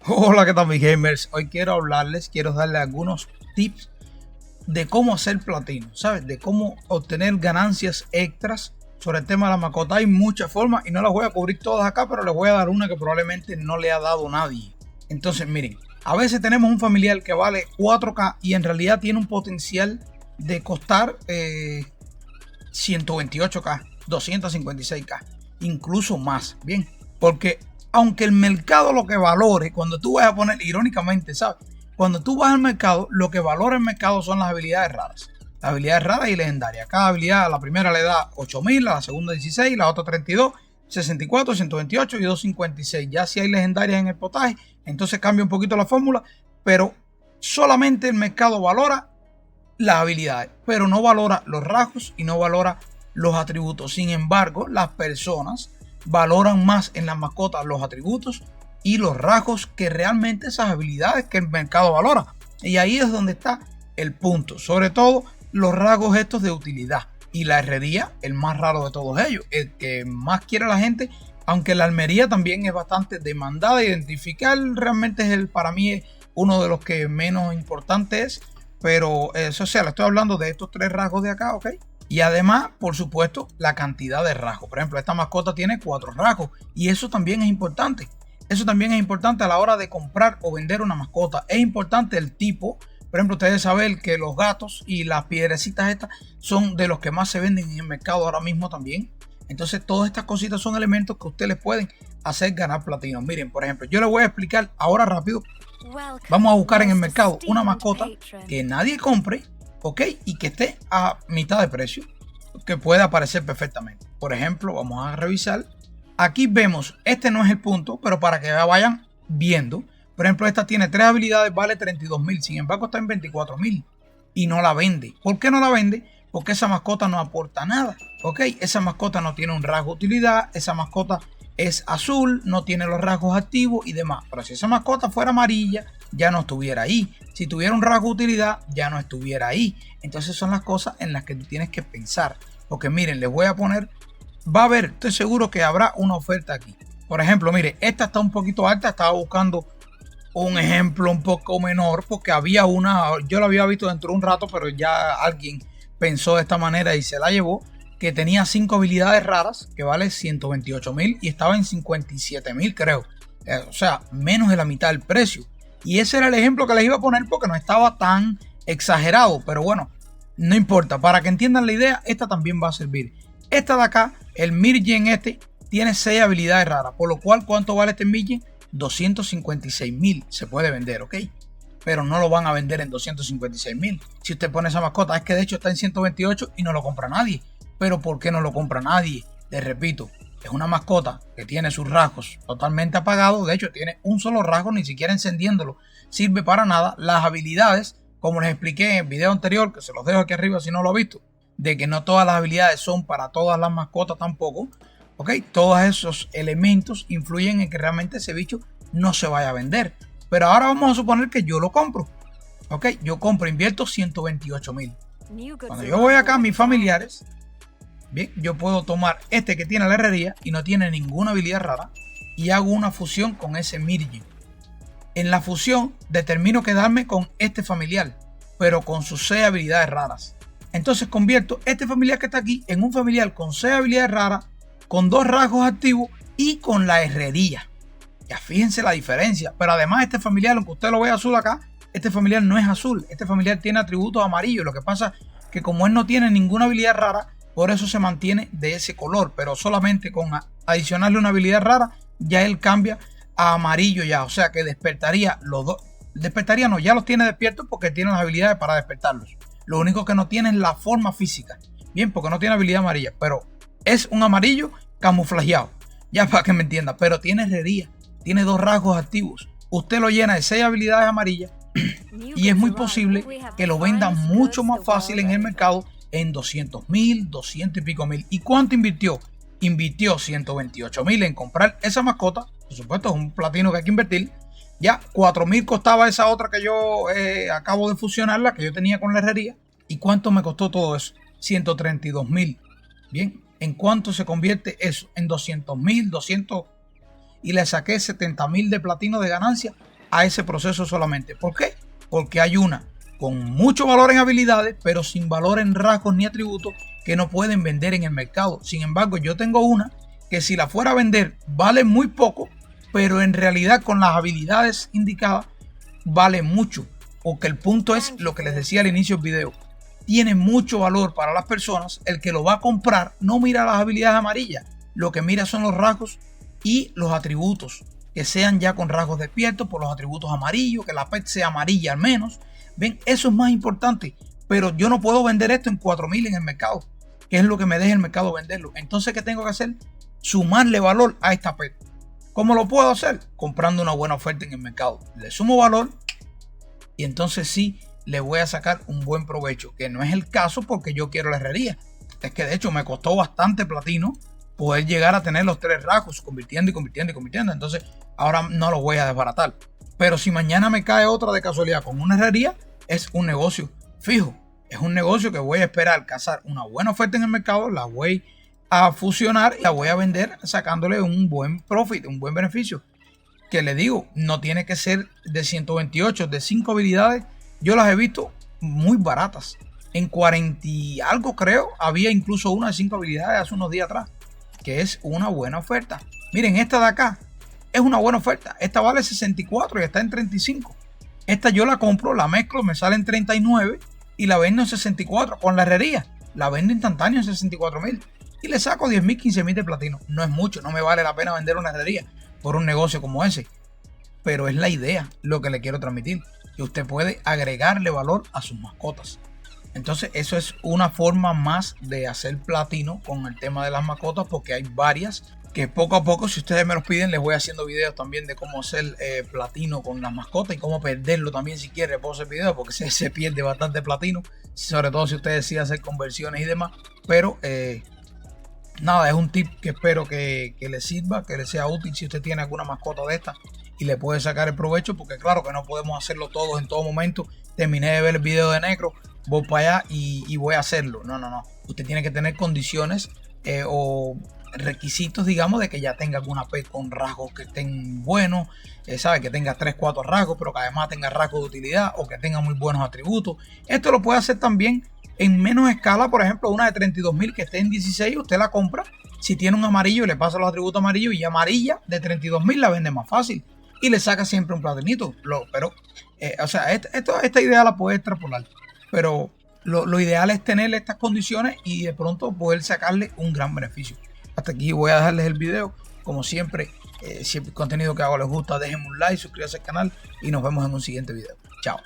Hola, ¿qué tal mis gamers? Hoy quiero darles algunos tips de cómo hacer platino, ¿sabes? De cómo obtener ganancias extras sobre el tema de la mascota. Hay muchas formas y no las voy a cubrir todas acá, pero les voy a dar una que probablemente no le ha dado nadie. Entonces, miren, a veces tenemos un familiar que vale 4K y en realidad tiene un potencial de costar 128K, 256K, incluso más, bien, porque aunque el mercado lo que valore, cuando tú vas a poner, irónicamente, ¿sabes? Cuando tú vas al mercado, lo que valora el mercado son las habilidades raras. Las habilidades raras y legendarias. Cada habilidad, a la primera le da 8000, a la segunda 16, la otra 32, 64, 128 y 256. Ya si hay legendarias en el potaje, entonces cambia un poquito la fórmula, pero solamente el mercado valora las habilidades, pero no valora los rasgos y no valora los atributos. Sin embargo, las personas valoran más en las mascotas los atributos y los rasgos que realmente esas habilidades que el mercado valora. Y ahí es donde está el punto. Sobre todo los rasgos estos de utilidad. Y la herrería, el más raro de todos ellos, el que más quiere la gente, aunque la almería también es bastante demandada. Identificar realmente es para mí uno de los que menos importante es. Pero eso, o sea, le estoy hablando de estos tres rasgos de acá, ¿ok? Y además, por supuesto, la cantidad de rasgos. Por ejemplo, esta mascota tiene 4 rasgos y eso también es importante. Eso también es importante a la hora de comprar o vender una mascota. Es importante el tipo. Por ejemplo, ustedes saben que los gatos y las piedrecitas estas son de los que más se venden en el mercado ahora mismo también. Entonces, todas estas cositas son elementos que ustedes les pueden hacer ganar platino. Miren, por ejemplo, yo les voy a explicar ahora rápido. Vamos a buscar en el mercado una mascota que nadie compre, ¿ok? Y que esté a mitad de precio, que pueda aparecer perfectamente. Por ejemplo, vamos a revisar. Aquí vemos, este no es el punto, pero para que vayan viendo. Por ejemplo, esta tiene 3 habilidades, vale 32.000. Sin embargo, está en 24.000 y no la vende. ¿Por qué no la vende? Porque esa mascota no aporta nada, ¿ok? Esa mascota no tiene un rasgo de utilidad, esa mascota es azul, no tiene los rasgos activos y demás. Pero si esa mascota fuera amarilla, ya no estuviera ahí. Si tuviera un rasgo de utilidad, ya no estuviera ahí. Entonces son las cosas en las que tú tienes que pensar. Porque miren, les voy a poner, va a haber, estoy seguro que habrá una oferta aquí. Por ejemplo, mire, esta está un poquito alta, estaba buscando un ejemplo un poco menor porque había una, yo la había visto dentro de un rato, pero ya alguien pensó de esta manera y se la llevó, que tenía 5 habilidades raras, que vale 128.000 y estaba en 57.000 creo. O sea, menos de la mitad del precio. Y ese era el ejemplo que les iba a poner porque no estaba tan exagerado. Pero bueno, no importa. Para que entiendan la idea, esta también va a servir. Esta de acá, el Mirgen este, tiene 6 habilidades raras. Por lo cual, ¿cuánto vale este Mirgen? 256.000 se puede vender, ¿ok? Pero no lo van a vender en 256.000. Si usted pone esa mascota, es que de hecho está en 128 y no lo compra nadie. Pero ¿por qué no lo compra nadie? Les repito, es una mascota que tiene sus rasgos totalmente apagados. De hecho, tiene un solo rasgo, ni siquiera encendiéndolo sirve para nada. Las habilidades, como les expliqué en el video anterior, que se los dejo aquí arriba si no lo han visto, de que no todas las habilidades son para todas las mascotas tampoco. Ok, todos esos elementos influyen en que realmente ese bicho no se vaya a vender. Pero ahora vamos a suponer que yo lo compro. Ok, yo compro, invierto 128.000. Cuando yo voy acá a mis familiares, bien, yo puedo tomar este que tiene la herrería y no tiene ninguna habilidad rara y hago una fusión con ese Mirgen. En la fusión determino quedarme con este familiar, pero con sus 6 habilidades raras. Entonces convierto este familiar que está aquí en un familiar con 6 habilidades raras, con 2 rasgos activos y con la herrería. Ya fíjense la diferencia. Pero además este familiar, aunque usted lo vea azul acá, este familiar no es azul. Este familiar tiene atributos amarillos. Lo que pasa es que como él no tiene ninguna habilidad rara, por eso se mantiene de ese color. Pero solamente con adicionarle una habilidad rara, ya él cambia a amarillo ya. O sea que despertaría los dos. Despertaría no, ya los tiene despiertos porque tiene las habilidades para despertarlos. Lo único que no tiene es la forma física. Bien, porque no tiene habilidad amarilla. Pero es un amarillo camuflajeado. Ya para que me entienda. Pero tiene herrería. Tiene 2 rasgos activos. Usted lo llena de 6 habilidades amarillas y es muy posible que lo venda mucho más fácil en el mercado en 200.000, 200 y pico mil. ¿Y cuánto invirtió? Invirtió 128.000 en comprar esa mascota. Por supuesto, es un platino que hay que invertir. Ya 4.000 costaba esa otra que yo acabo de fusionarla, que yo tenía con la herrería. ¿Y cuánto me costó todo eso? 132.000. Bien, ¿en cuánto se convierte eso? En 200.000, 200 y le saqué 70.000 de platino de ganancia a ese proceso solamente. ¿Por qué? Porque hay una con mucho valor en habilidades, pero sin valor en rasgos ni atributos que no pueden vender en el mercado. Sin embargo, yo tengo una que si la fuera a vender vale muy poco, pero en realidad con las habilidades indicadas vale mucho. Porque el punto es lo que les decía al inicio del video. Tiene mucho valor para las personas. El que lo va a comprar no mira las habilidades amarillas. Lo que mira son los rasgos y los atributos. Que sean ya con rasgos despiertos por los atributos amarillos. Que la PET sea amarilla al menos. Ven, eso es más importante. Pero yo no puedo vender esto en 4.000 en el mercado. Que es lo que me deja el mercado venderlo. Entonces, ¿qué tengo que hacer? Sumarle valor a esta PET. ¿Cómo lo puedo hacer? Comprando una buena oferta en el mercado. Le sumo valor. Y entonces sí le voy a sacar un buen provecho. Que no es el caso porque yo quiero la herrería. Es que de hecho me costó bastante platino poder llegar a tener los 3 rasgos. Convirtiendo y convirtiendo y convirtiendo. Entonces ahora no lo voy a desbaratar. Pero si mañana me cae otra de casualidad con una herrería, es un negocio fijo. Es un negocio que voy a esperar cazar una buena oferta en el mercado, la voy a fusionar y la voy a vender sacándole un buen profit, un buen beneficio. Que le digo, no tiene que ser de 128, de 5 habilidades. Yo las he visto muy baratas. En 40 y algo creo, había incluso una de 5 habilidades hace unos días atrás, que es una buena oferta. Miren, esta de acá es una buena oferta. Esta vale 64 y está en 35. Esta yo la compro, la mezclo, me sale en 39 y la vendo en 64 con la herrería. La vendo instantáneo en 64.000 y le saco 10.000, 15.000 de platino. No es mucho, no me vale la pena vender una herrería por un negocio como ese. Pero es la idea, lo que le quiero transmitir. Que usted puede agregarle valor a sus mascotas. Entonces eso es una forma más de hacer platino con el tema de las mascotas, porque hay varias que poco a poco, si ustedes me los piden, les voy haciendo videos también de cómo hacer platino con las mascotas y cómo perderlo también si quiere. Puedo hacer videos porque se pierde bastante platino, sobre todo si usted decide hacer conversiones y demás. Pero nada, es un tip que espero que le sirva, que le sea útil si usted tiene alguna mascota de esta y le puede sacar el provecho, porque claro que no podemos hacerlo todos en todo momento. Terminé de ver el video de Necro, voy para allá y voy a hacerlo. No. Usted tiene que tener condiciones o requisitos, digamos, de que ya tenga alguna PET con rasgos que estén buenos, sabe, que tenga 3-4 rasgos, pero que además tenga rasgos de utilidad o que tenga muy buenos atributos. Esto lo puede hacer también en menos escala. Por ejemplo, una de 32.000 que esté en 16, usted la compra. Si tiene un amarillo, le pasa los atributos amarillos, y amarilla de 32.000 la vende más fácil y le saca siempre un platinito. Pero, o sea, esta idea la puede extrapolar, pero lo ideal es tener estas condiciones y de pronto poder sacarle un gran beneficio. Hasta aquí voy a dejarles el video. Como siempre, si el contenido que hago les gusta, déjenme un like, suscríbanse al canal y nos vemos en un siguiente video. Chao.